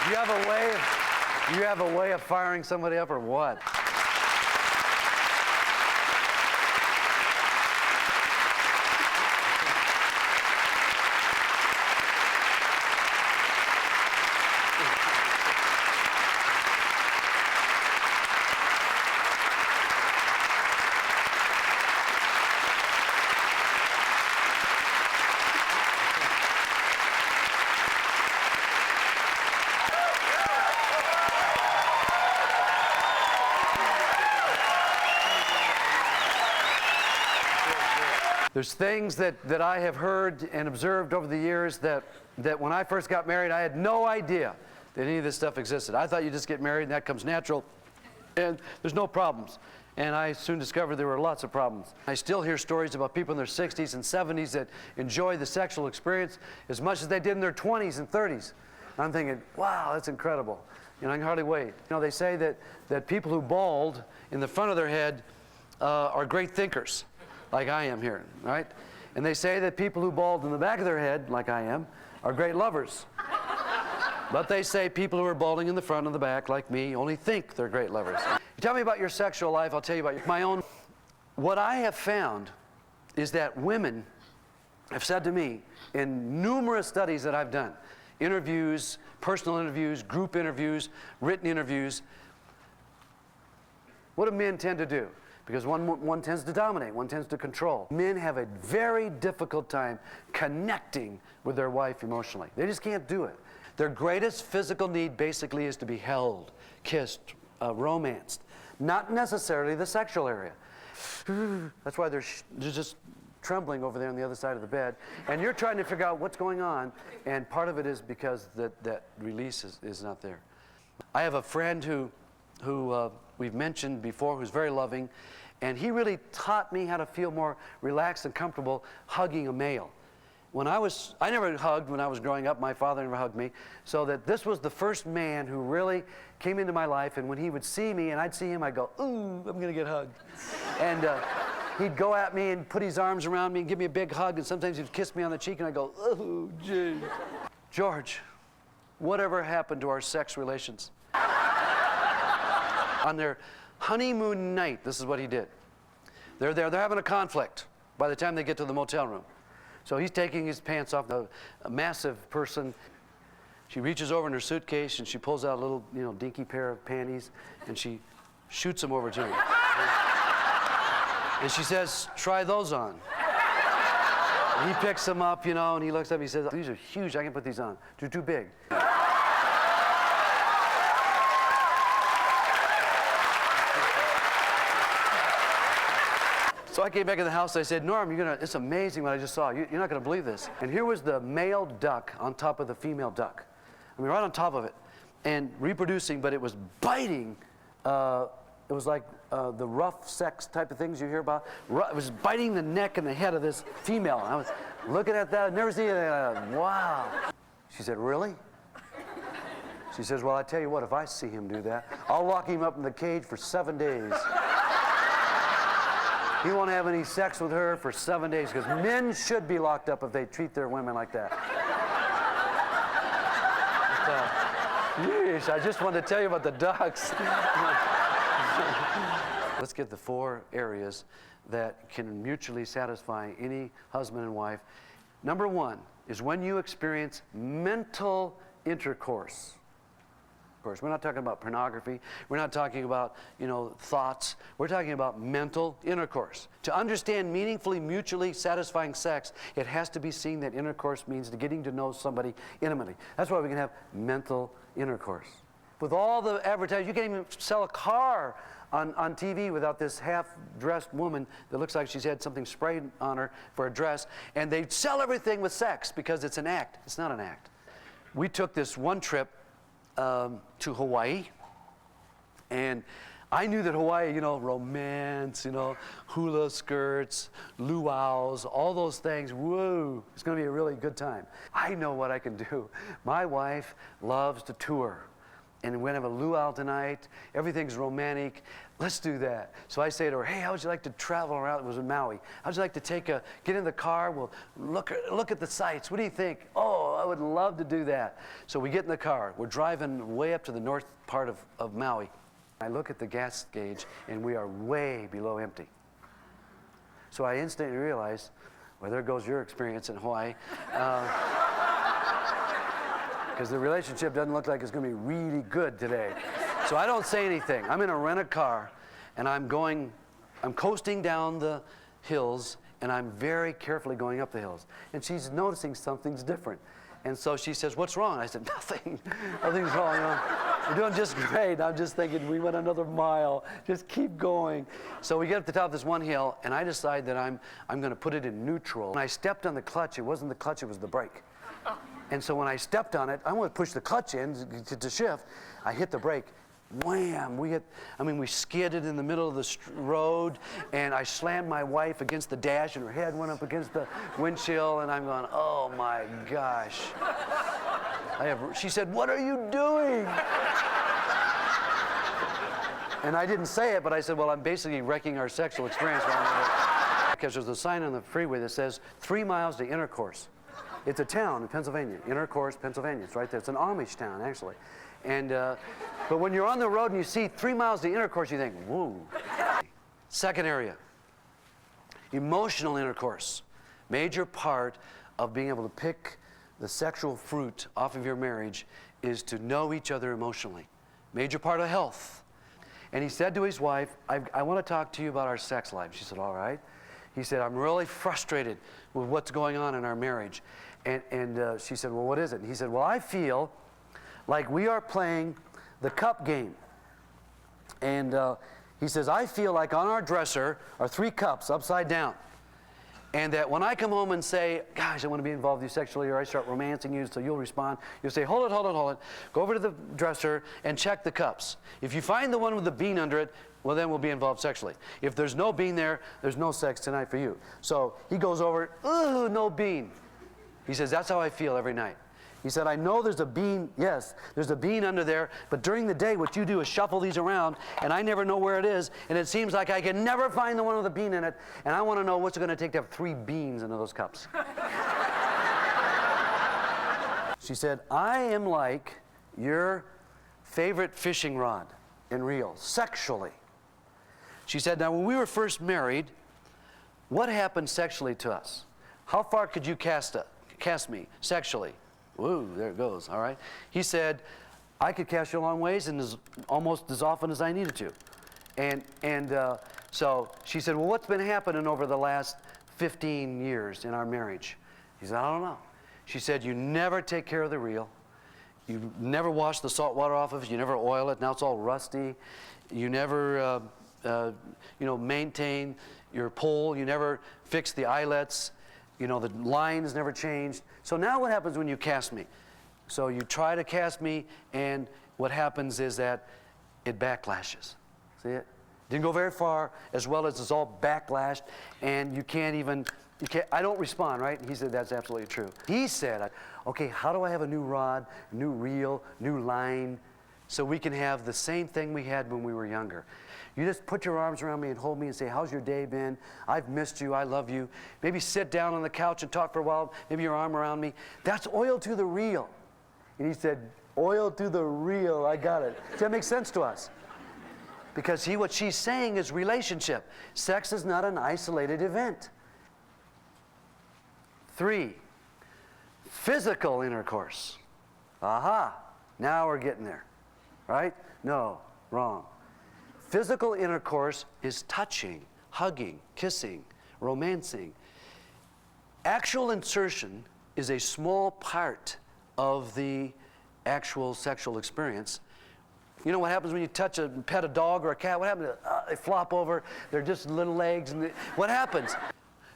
You have a way of, you have a way of firing somebody up or what? There's things that I have heard and observed over the years that when I first got married, I had no idea that any of this stuff existed. I thought you just get married and that comes natural and there's no problems. And I soon discovered there were lots of problems. I still hear stories about people in their 60s and 70s that enjoy the sexual experience as much as they did in their 20s and 30s. I'm thinking, wow, that's incredible. You know, I can hardly wait. You know, they say that people who bald in the front of their head are great thinkers, like I am here, right? And they say that people who bald in the back of their head, like I am, are great lovers. But they say people who are balding in the front and the back, like me, only think they're great lovers. You tell me about your sexual life, I'll tell you about my own. What I have found is that women have said to me in numerous studies that I've done, interviews, personal interviews, group interviews, written interviews, what do men tend to do? Because one tends to dominate, one tends to control. Men have a very difficult time connecting with their wife emotionally. They just can't do it. Their greatest physical need basically is to be held, kissed, romanced. Not necessarily the sexual area. That's why they're just trembling over there on the other side of the bed. And you're trying to figure out what's going on. And part of it is because that release is not there. I have a friend who we've mentioned before, who's very loving, and he really taught me how to feel more relaxed and comfortable hugging a male. I never hugged when I was growing up. My father never hugged me. So that this was the first man who really came into my life, and when he would see me and I'd see him, I'd go, ooh, I'm gonna get hugged. And he'd go at me and put his arms around me and give me a big hug, and sometimes he'd kiss me on the cheek and I'd go, oh, gee. George, whatever happened to our sex relations? On their honeymoon night, this is what he did. They're having a conflict by the time they get to the motel room. So he's taking his pants off, a massive person. She reaches over in her suitcase and she pulls out a little, dinky pair of panties and she shoots them over to him. And she says, try those on. And he picks them up, and he looks up and he says, these are huge, I can put these on. They're too big. So I came back in the house, I said, Norm, it's amazing what I just saw. You're not going to believe this. And here was the male duck on top of the female duck. I mean, right on top of it. And reproducing, but it was biting. It was like the rough sex type of things you hear about. It was biting the neck and the head of this female. And I was looking at that, I'd never seen anything. Wow. She said, really? She says, well, I tell you what, if I see him do that, I'll lock him up in the cage for 7 days. He won't have any sex with her for 7 days, because men should be locked up if they treat their women like that. Yeesh, I just wanted to tell you about the ducks. Let's get the 4 areas that can mutually satisfy any husband and wife. Number 1 is when you experience mental intercourse. Of course, we're not talking about pornography. We're not talking about, thoughts. We're talking about mental intercourse. To understand meaningfully, mutually satisfying sex, it has to be seen that intercourse means getting to know somebody intimately. That's why we can have mental intercourse. With all the advertising, you can't even sell a car on TV without this half-dressed woman that looks like she's had something sprayed on her for a dress. And they sell everything with sex because it's an act. It's not an act. We took this one trip to Hawaii, and I knew that Hawaii, romance, hula skirts, luau's, all those things, woo, it's going to be a really good time. I know what I can do. My wife loves to tour, and we're going to have a luau tonight. Everything's romantic. Let's do that. So I say to her, hey, how would you like to travel around? It was in Maui. How would you like to get in the car? We'll look at the sights. What do you think? Oh, I would love to do that. So we get in the car. We're driving way up to the north part of Maui. I look at the gas gauge, and we are way below empty. So I instantly realize, well, there goes your experience in Hawaii. Because the relationship doesn't look like it's going to be really good today. So I don't say anything. I'm going to rent a car, and I'm coasting down the hills, and I'm very carefully going up the hills. And she's noticing something's different. And so she says, what's wrong? I said, nothing. Nothing's wrong. We're doing just great. I'm just thinking, we went another mile. Just keep going. So we get up the top of this one hill, and I decide that I'm going to put it in neutral. When I stepped on the clutch, it wasn't the clutch, it was the brake. And so when I stepped on it, I want to push the clutch in to shift. I hit the brake. Wham! We skidded in the middle of the road, and I slammed my wife against the dash, and her head went up against the windshield, and I'm going, oh my gosh. She said, what are you doing? And I didn't say it, but I said, well, I'm basically wrecking our sexual experience. Because there's a sign on the freeway that says 3 miles to Intercourse. It's a town in Pennsylvania, Intercourse, Pennsylvania. It's right there. It's an Amish town, actually. And but when you're on the road and you see 3 miles to Intercourse, you think, whoa. Second area, emotional intercourse. Major part of being able to pick the sexual fruit off of your marriage is to know each other emotionally. Major part of health. And he said to his wife, I want to talk to you about our sex life. She said, all right. He said, I'm really frustrated with what's going on in our marriage. And she said, well, what is it? And he said, well, I feel like we are playing the cup game. And he says, I feel like on our dresser are 3 cups upside down. And that when I come home and say, gosh, I want to be involved with you sexually, or I start romancing you, so you'll respond, you'll say, hold it. Go over to the dresser and check the cups. If you find the one with the bean under it, well, then we'll be involved sexually. If there's no bean there, there's no sex tonight for you. So he goes over, ooh, no bean. He says, that's how I feel every night. He said, I know there's a bean, yes, there's a bean under there, but during the day what you do is shuffle these around, and I never know where it is, and it seems like I can never find the one with a bean in it, and I want to know what's it going to take to have 3 beans into those cups. She said, I am like your favorite fishing rod and reel, sexually. She said, now when we were first married, what happened sexually to us? How far could you cast me sexually? Woo, there it goes, all right. He said, I could cast you a long ways and almost as often as I needed to. And so she said, well, what's been happening over the last 15 years in our marriage? He said, I don't know. She said, you never take care of the reel. You never wash the salt water off of it. You never oil it. Now it's all rusty. You never, maintain your pole. You never fix the eyelets. You know, the lines never changed. So now what happens when you cast me? So you try to cast me, and what happens is that it backlashes. See it? Didn't go very far, as well as it's all backlashed, and I don't respond, right? And he said, that's absolutely true. He said, okay, how do I have a new rod, new reel, new line, so we can have the same thing we had when we were younger? You just put your arms around me and hold me and say, how's your day been? I've missed you. I love you. Maybe sit down on the couch and talk for a while. Maybe your arm around me. That's oil to the reel. And he said, oil to the reel. I got it. Does that make sense to us? Because what she's saying is relationship. Sex is not an isolated event. 3, physical intercourse. Aha. Now we're getting there. Right? No. Wrong. Physical intercourse is touching, hugging, kissing, romancing. Actual insertion is a small part of the actual sexual experience. You know what happens when you pet a dog or a cat? What happens? They flop over. They're just little legs. And what happens?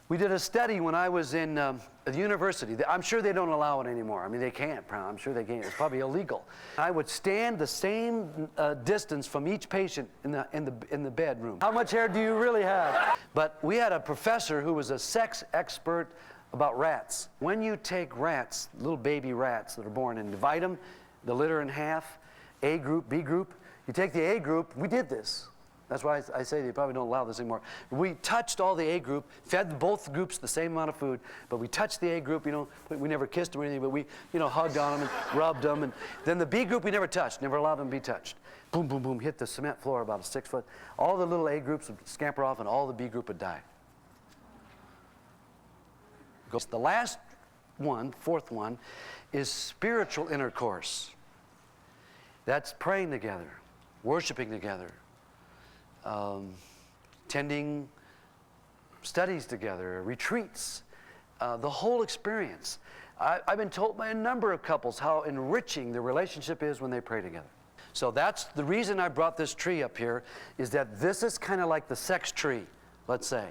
We did a study when I was in the university. I'm sure they don't allow it anymore. I mean, they can't. I'm sure they can't. It's probably illegal. I would stand the same distance from each patient in the bedroom. How much hair do you really have? But we had a professor who was a sex expert about rats. When you take rats, little baby rats that are born, and divide them, the litter in half, A group, B group. You take the A group, we did this. That's why I say they probably don't allow this anymore. We touched all the A group, fed both groups the same amount of food, but we touched the A group, we never kissed them or anything, but we, hugged on them and rubbed them. And then the B group we never touched, never allowed them to be touched. Boom, boom, boom, hit the cement floor about 6 foot. All the little A groups would scamper off and all the B group would die. The last one, fourth one, is spiritual intercourse. That's praying together, worshiping together, attending studies together, retreats, the whole experience. I've been told by a number of couples how enriching the relationship is when they pray together. So that's the reason I brought this tree up here, is that this is kind of like the sex tree, let's say.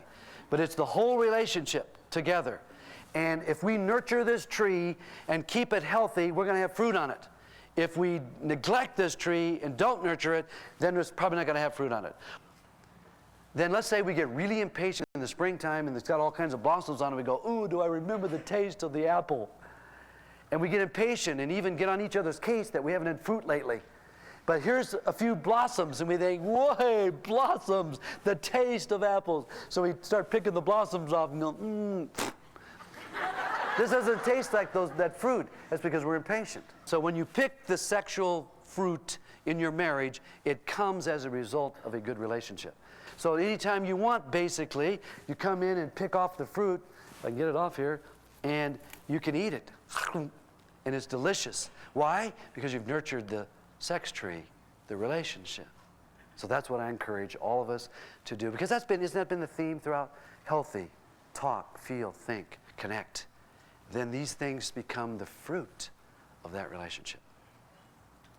But it's the whole relationship together. And if we nurture this tree and keep it healthy, we're going to have fruit on it. If we neglect this tree and don't nurture it, then it's probably not going to have fruit on it. Then let's say we get really impatient in the springtime and it's got all kinds of blossoms on it. We go, ooh, do I remember the taste of the apple? And we get impatient and even get on each other's case that we haven't had fruit lately. But here's a few blossoms and we think, whoa, blossoms, the taste of apples. So we start picking the blossoms off and go, This doesn't taste like that fruit. That's because we're impatient. So when you pick the sexual fruit in your marriage, it comes as a result of a good relationship. So anytime you want, basically, you come in and pick off the fruit, if I can get it off here, and you can eat it. And it's delicious. Why? Because you've nurtured the sex tree, the relationship. So that's what I encourage all of us to do. Because isn't that been the theme throughout? Healthy, talk, feel, think, connect. Then these things become the fruit of that relationship.